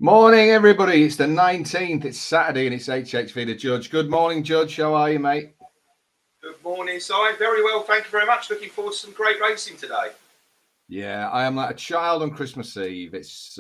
Morning, everybody. It's the 19th. It's Saturday and it's HHV the Judge. Good morning, Judge. How are you, mate? Good morning, Si. Very well, thank you very much. Looking forward to some great racing today. Yeah, I am like a child on Christmas Eve. It's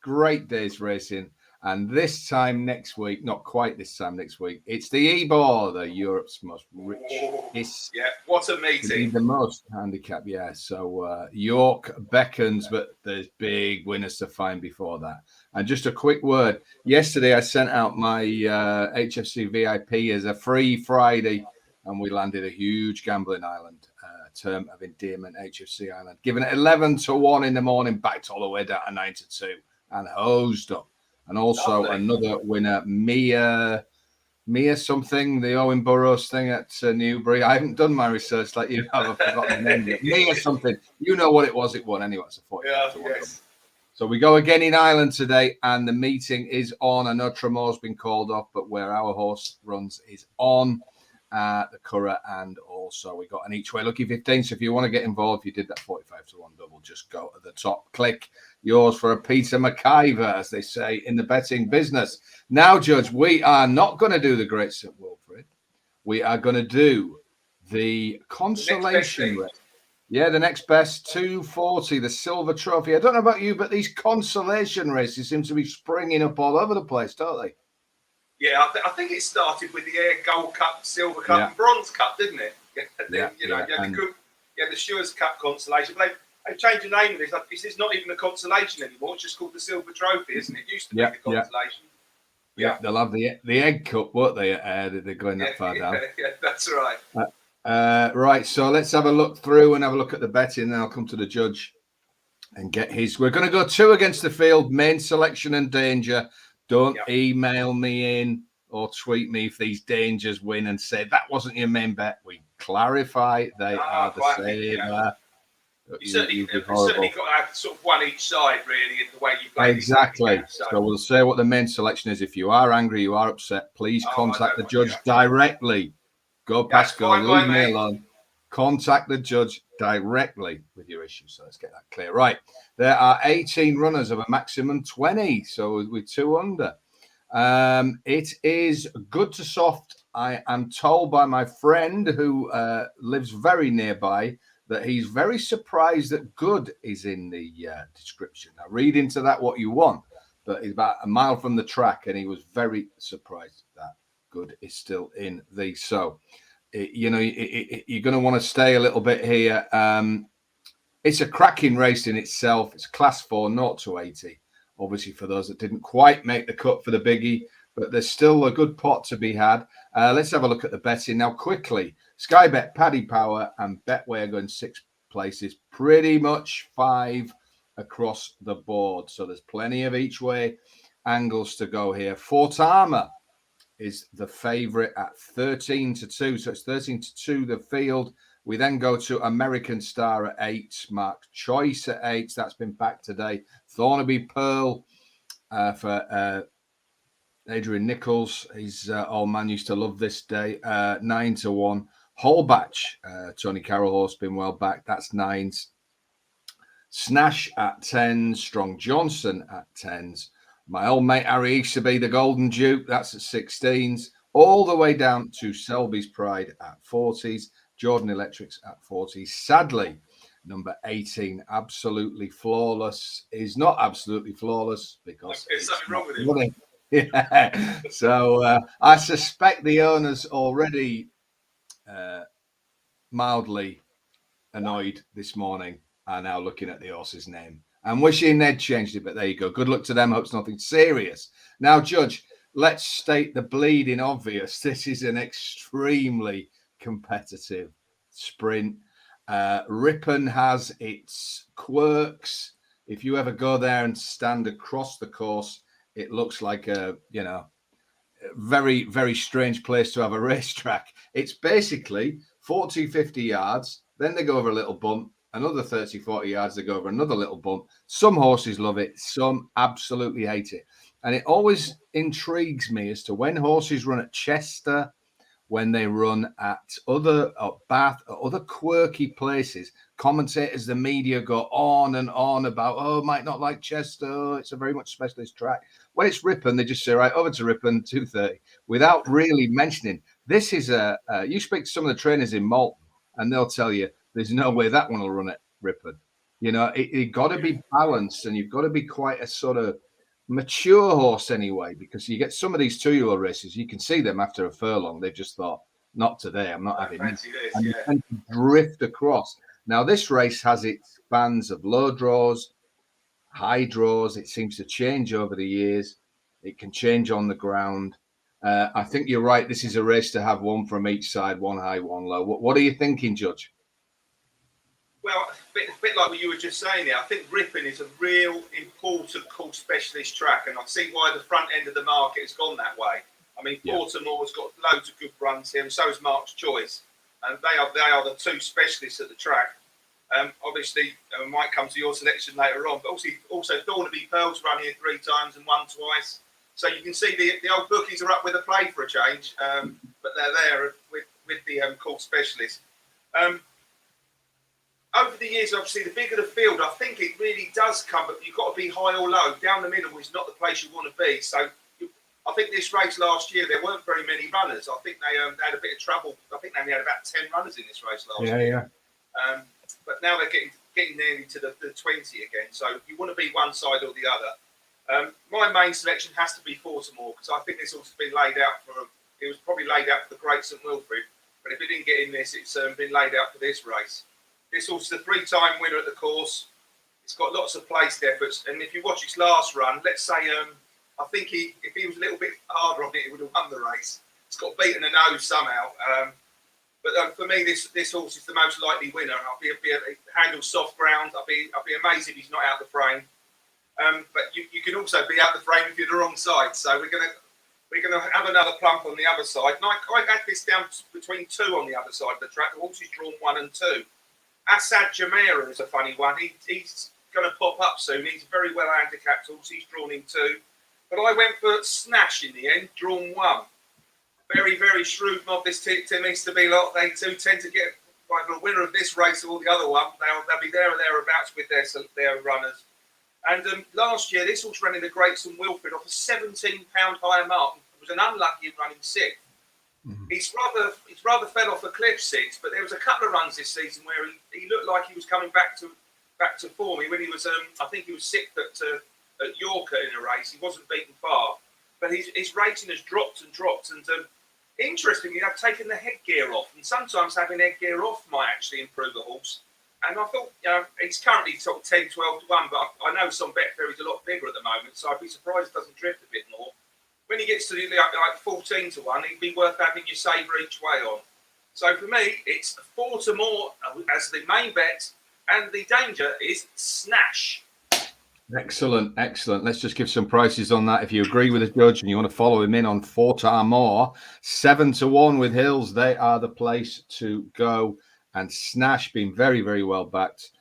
great days racing. And this time next week, not quite this time next week, it's the Ebor, the Europe's most richest. Yeah, what a To be meeting. the most handicap, yeah. So York beckons, but there's big winners to find before that. And just a quick word. Yesterday, I sent out my HFC VIP as a free Friday, and we landed a huge gambling island, term of endearment, HFC Island, giving it 11 to 1 in the morning, backed all the way down to 9 to 2, and hosed up. And also Lovely. another winner, Mia something, the Owen Burrows thing at Newbury. I haven't done my research like you have. I've forgotten the name. Mia something. You know what it was. It won anyway. It's a 45 to 1. Yes. So we go again in Ireland today, and the meeting is on. I know Tremore's been called off, but where our horse runs is on the Curragh, and also we got an each way lucky 15. So if you want to get involved, if you did that 45 to 1 double, just go to the top, click yours for a Peter McIver, as they say in the betting business. Now, Judge, we are not going to do the Great St. Wilfrid. We are going to do the consolation race. Yeah, the next best, 240, the silver trophy. I don't know about you, but these consolation races seem to be springing up all over the place, don't they? Yeah, I think it started with the Air Gold Cup, Silver Cup, and Bronze Cup, didn't it? You had the Stewards Cup consolation. But they've changed the name of this. It's not even a consolation anymore. It's just called the Silver Trophy, isn't it? It used to be the consolation. Yeah, they'll have the Egg Cup, won't they? They're going that far down. Yeah, that's right. Right, so let's have a look through and have a look at the betting, and then I'll come to the judge and get his. We're going to go 2 against the field, main selection and danger. Don't email me in or tweet me if these dangers win and say that wasn't your main bet. We clarify they are the same. You certainly got to have sort of one each side, really, in the way you play. Exactly. So we'll say what the main selection is. If you are angry, you are upset, please contact the judge directly. Go past go, leave me alone. Contact the judge directly with your issue. So let's get that clear. Right. There are 18 runners of a maximum 20. So we're 2 under. It is good to soft. I am told by my friend who lives very nearby that he's very surprised that good is in the description. Now, read into that what you want, but he's about a mile from the track, and he was very surprised that good is still in the. So, you're going to want to stay a little bit here. It's a cracking race in itself. It's class 4, 0 to 80. Obviously, for those that didn't quite make the cut for the biggie, but there's still a good pot to be had. Let's have a look at the betting now quickly. Sky Bet, Paddy Power, and Betway are going 6 places, pretty much 5 across the board. So there's plenty of each way angles to go here. Fort Armour is the favourite at 13 to 2. So it's 13 to 2 the field. We then go to American Star at 8, Mark Choice at 8. That's been back today. Thornaby Pearl for Adrian Nichols. His old man used to love this day. 9 to 1. Holbatch, Tony Carroll horse, been well back. That's 9s. Snash at 10s. Strong Johnson at 10s. My old mate Harry Easterby, the Golden Duke, that's at 16s. All the way down to Selby's Pride at 40s. Jordan Electrics at 40s. Sadly, number 18, Absolutely Flawless, is not absolutely flawless because there's something wrong with him. Yeah. So I suspect the owners already mildly annoyed this morning are now looking at the horse's name and wishing they'd changed it, but there you go. Good luck to them. Hope it's nothing serious. Now, Judge, let's state the bleeding obvious. This is an extremely competitive sprint. Ripon has its quirks. If you ever go there and stand across the course, it looks like a, very, very strange place to have a racetrack. It's basically 40, 50 yards. Then they go over a little bump. Another 30, 40 yards, they go over another little bump. Some horses love it. Some absolutely hate it. And it always intrigues me as to when horses run at Chester when they run at other Bath or other quirky places. Commentators, the media go on and on about, oh, might not like Chester. Oh, it's a very much specialist track. When it's Ripon, they just say, right, over to Ripon, 2:30, without really mentioning. This is you speak to some of the trainers in Malton, and they'll tell you there's no way that one will run at Ripon. You know, you've got to be balanced, and you've got to be quite a sort of mature horse anyway, because you get some of these 2-year-old races, you can see them after a furlong. They've just thought, not today, I'm not having this. And you tend to drift across. Now, this race has its bands of low draws, high draws. It seems to change over the years. It can change on the ground. I think you're right. This is a race to have one from each side, one high, one low. What are you thinking, Judge? Well, a bit like what you were just saying there. I think Ripon is a real important course specialist track, and I see why the front end of the market has gone that way. I mean, Baltimore's got loads of good runs here, and so is Mark's Choice, and they are the two specialists at the track. Obviously, we might come to your selection later on, but also Thornaby Pearl's run here 3 times and won twice. So you can see the old bookies are up with a play for a change, but they're there with the course specialist. Over the years, obviously, the bigger the field, I think it really does come, but you've got to be high or low. Down the middle is not the place you want to be. So I think this race last year, there weren't very many runners. I think they had a bit of trouble. I think they only had about 10 runners in this race last year. Yeah. But now they're getting nearly to the 20 again. So you want to be one side or the other. My main selection has to be Baltimore, because I think this also been laid out it was probably laid out for the Great St Wilfrid. But if it didn't get in this, it's been laid out for this race. This horse is the 3-time winner at the course. It's got lots of placed efforts, and if you watch its last run, let's say I think if he was a little bit harder on it, he would have won the race. It's got beaten the nose somehow. But for me, this horse is the most likely winner. I'll be handle soft ground. I'll be amazed if he's not out the frame. But you can also be out the frame if you're the wrong side. So we're gonna have another plump on the other side. And I had this down between 2 on the other side of the track. The horse is drawn 1 and 2. Assad Jamera is a funny one. He's going to pop up soon. He's very well handicapped horse. He's drawn in 2. But I went for Snash in the end, drawn 1. Very, very shrewd mob, this Tim Easterby-lot. They too tend to get either a winner of this race or the other one. They'll be there or thereabouts with their runners. And last year, this horse ran in the Great St Wilfrid off a 17-pound higher mark. It was an unlucky running 6th. Mm-hmm. He's rather fell off a cliff 6, but there was a couple of runs this season where he looked like he was coming back to form. When he was, I think he was 6th at Yorker in a race. He wasn't beaten far, but his rating has dropped and dropped. And interestingly, I've taken the headgear off, and sometimes having headgear off might actually improve a horse. And I thought, he's currently sort of 10, 12 to 1, but I know some Betfair is a lot bigger at the moment, so I'd be surprised it doesn't drift a bit more. When he gets to like 14 to 1, he'd be worth having your sabre each way on. So for me, it's 4 to more as the main bet, and the danger is Snash. Excellent. Let's just give some prices on that. If you agree with the judge and you want to follow him in on 4 to more, 7 to 1 with Hills, they are the place to go. And Snash being very, very well backed.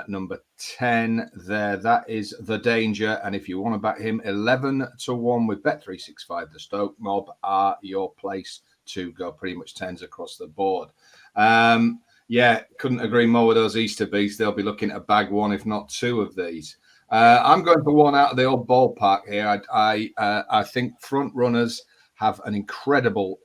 Number 10 there, that is the danger. And if you want to back him, 11 to 1 with Bet365, the Stoke mob are your place to go. Pretty much 10s across the board. Couldn't agree more with those Easterbees. They'll be looking to bag 1, if not 2 of these. I'm going for 1 out of the old ballpark here. I think front runners have an incredible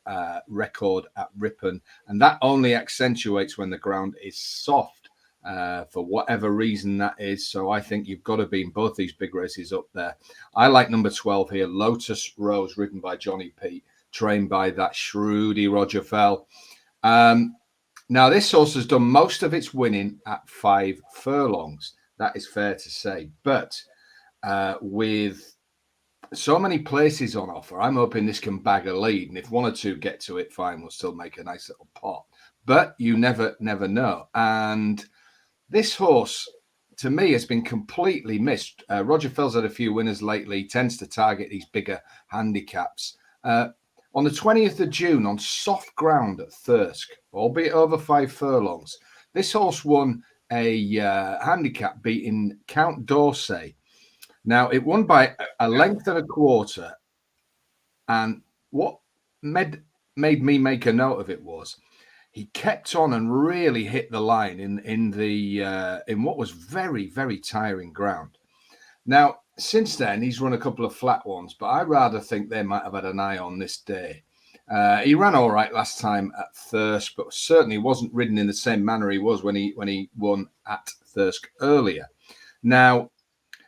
record at Ripon, and that only accentuates when the ground is soft. For whatever reason that is. So I think you've got to be in both these big races up there. I like number 12 here, Lotus Rose, ridden by Johnny Pete, trained by that shrewdy Roger Fell. Now, this horse has done most of its winning at 5 furlongs. That is fair to say. But with so many places on offer, I'm hoping this can bag a lead. And if 1 or 2 get to it, fine, we'll still make a nice little pot. But you never know. And this horse, to me, has been completely missed. Roger Fell's had a few winners lately. He tends to target these bigger handicaps. On the 20th of June, on soft ground at Thirsk, albeit over 5 furlongs, this horse won a handicap beating Count d'Orsay. Now, it won by a length and a quarter. And what made made me make a note of it was he kept on and really hit the line in what was very, very tiring ground. Now, since then, he's run a couple of flat ones, but I rather think they might have had an eye on this day. He ran all right last time at Thirsk, but certainly wasn't ridden in the same manner he was when he won at Thirsk earlier. Now,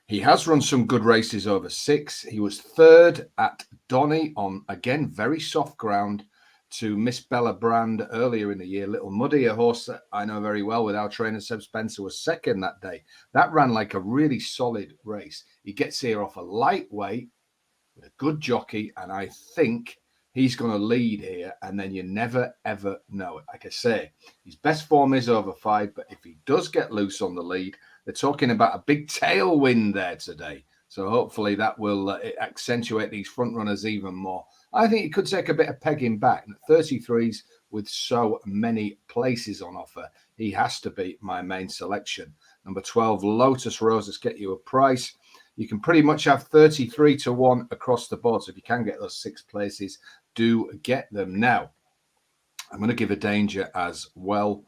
he has run some good races over 6. He was 3rd at Donny on, again, very soft ground to Miss Bella Brand earlier in the year. Little Muddy, a horse that I know very well with our trainer, Seb Spencer, was 2nd that day. That ran like a really solid race. He gets here off a lightweight with a good jockey, and I think he's going to lead here, and then you never, ever know it. Like I say, his best form is over 5, but if he does get loose on the lead, they're talking about a big tailwind there today. So hopefully that will accentuate these front runners even more. I think it could take a bit of pegging back. 33s with so many places on offer, he has to be my main selection. Number 12, Lotus Rose. Let's get you a price. You can pretty much have 33 to 1 across the board. So if you can get those 6 places, do get them. Now, I'm going to give a danger as well.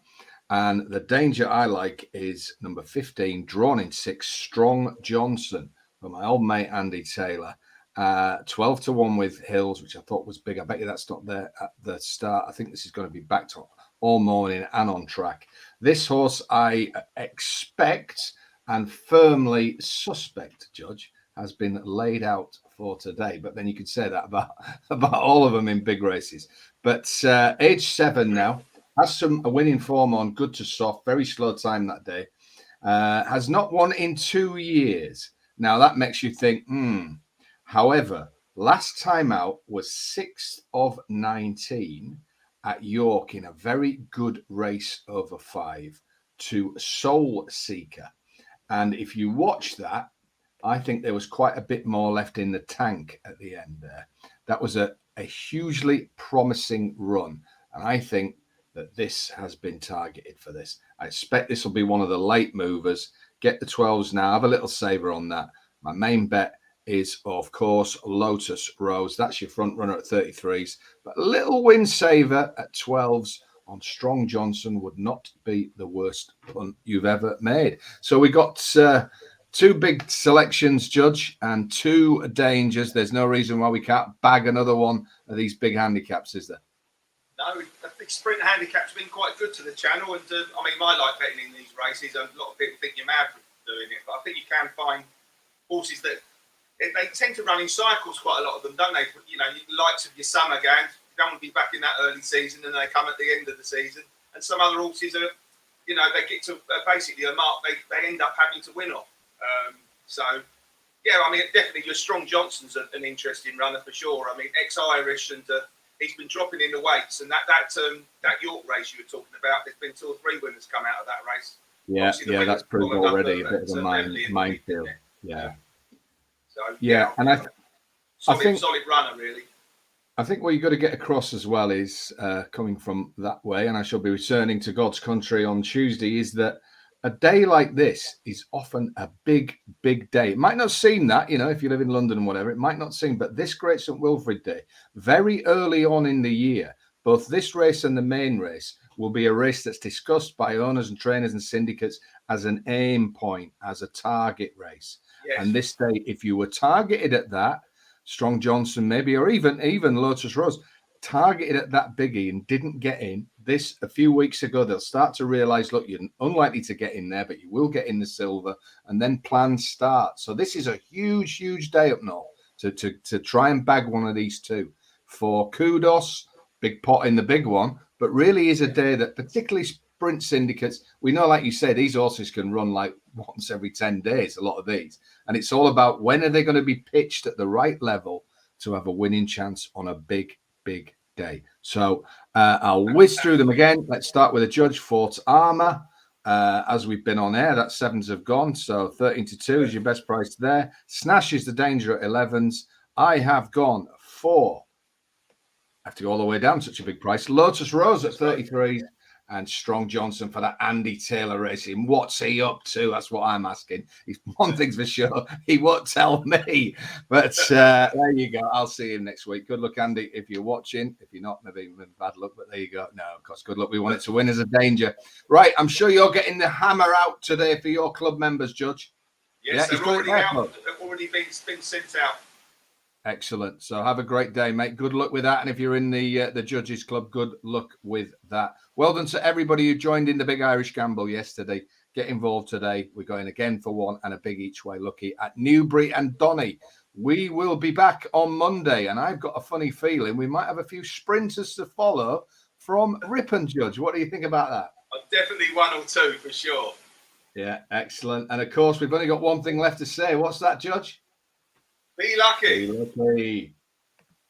And the danger I like is number 15, drawn in 6, Strong Johnson, for my old mate Andy Taylor. 12 to 1 with Hills, which I thought was big. I bet you that's not there at the start. I think this is going to be backed up all morning and on track. This horse I expect and firmly suspect, Judge, has been laid out for today. But then you could say that about all of them in big races. But age 7 now, has a winning form on, good to soft, very slow time that day. Has not won in 2 years. Now that makes you think, However, last time out was 6th of 19 at York in a very good race over 5 to Soul Seeker. And if you watch that, I think there was quite a bit more left in the tank at the end there. That was a hugely promising run. And I think that this has been targeted for this. I expect this will be one of the late movers. Get the 12s now. Have a little saver on that. My main bet is, of course, Lotus Rose. That's your front runner at 33s. But a little win saver at 12s on Strong Johnson would not be the worst punt you've ever made. So we got 2 big selections, Judge, and 2 dangers. There's no reason why we can't bag another one of these big handicaps, is there? No, I think sprint handicap's been quite good to the channel. And I mean, I like betting in these races. A lot of people think you're mad for doing it, but I think you can find horses that they tend to run in cycles, quite a lot of them, don't they? You know, the likes of your summer games, you don't want to be back in that early season, and they come at the end of the season. And some other horses are, you know, they get to basically a mark they end up having to win off. So, yeah, I mean, definitely your Strong Johnson's an interesting runner for sure. I mean, ex-Irish, and he's been dropping in the weights. And that York race you were talking about, there's been 2 or 3 winners come out of that race. Yeah, that's proved already a bit of a minefield. Yeah. So, and I think solid runner, really. I think what you've got to get across as well is coming from that way, and I shall be returning to God's country on Tuesday, is that a day like this is often a big, big day. It might not seem that, you know, if you live in London and whatever, it might not seem, but this Great St. Wilfrid Day, very early on in the year, both this race and the main race will be a race that's discussed by owners and trainers and syndicates as an aim point, as a target race. Yes. And this day, if you were targeted at that, Strong Johnson maybe, or even Lotus Rose, targeted at that biggie and didn't get in, this a few weeks ago, they'll start to realise, look, you're unlikely to get in there, but you will get in the silver, and then plans start. So this is a huge, huge day up north to try and bag one of these 2. For kudos, big pot in the big one, but really is a day that particularly sprint syndicates, we know, like you say, these horses can run like once every 10 days, a lot of these. And it's all about when are they going to be pitched at the right level to have a winning chance on a big, big day. So I'll whiz through them again. Let's start with a Judge. Fort's Armour. As we've been on air, that 7s have gone. So 13 to 2 is your best price there. Snash is the danger at 11s. I have gone for, I have to go all the way down, such a big price. Lotus Rose at 33s. and Strong Johnson for that Andy Taylor racing. What's he up to? That's what I'm asking. One thing's for sure, he won't tell me. But there you go. I'll see him next week. Good luck, Andy, if you're watching. If you're not, maybe bad luck, but there you go. No, of course, good luck. We want it to win as a danger. Right, I'm sure you're getting the hammer out today for your club members, Judge. Yes, they're already out. They've already been sent out. Excellent. So have a great day, mate. Good luck with that. And if you're in the Judges Club, good luck with that. Well done to everybody who joined in the Big Irish Gamble yesterday. Get involved today. We're going again for one and a big each way lucky at Newbury and Donny. We will be back on Monday, and I've got a funny feeling we might have a few sprinters to follow from Ripon, Judge. What do you think about that? Definitely one or two for sure. Yeah, excellent. And of course, we've only got one thing left to say. What's that, Judge? Be lucky. Be lucky.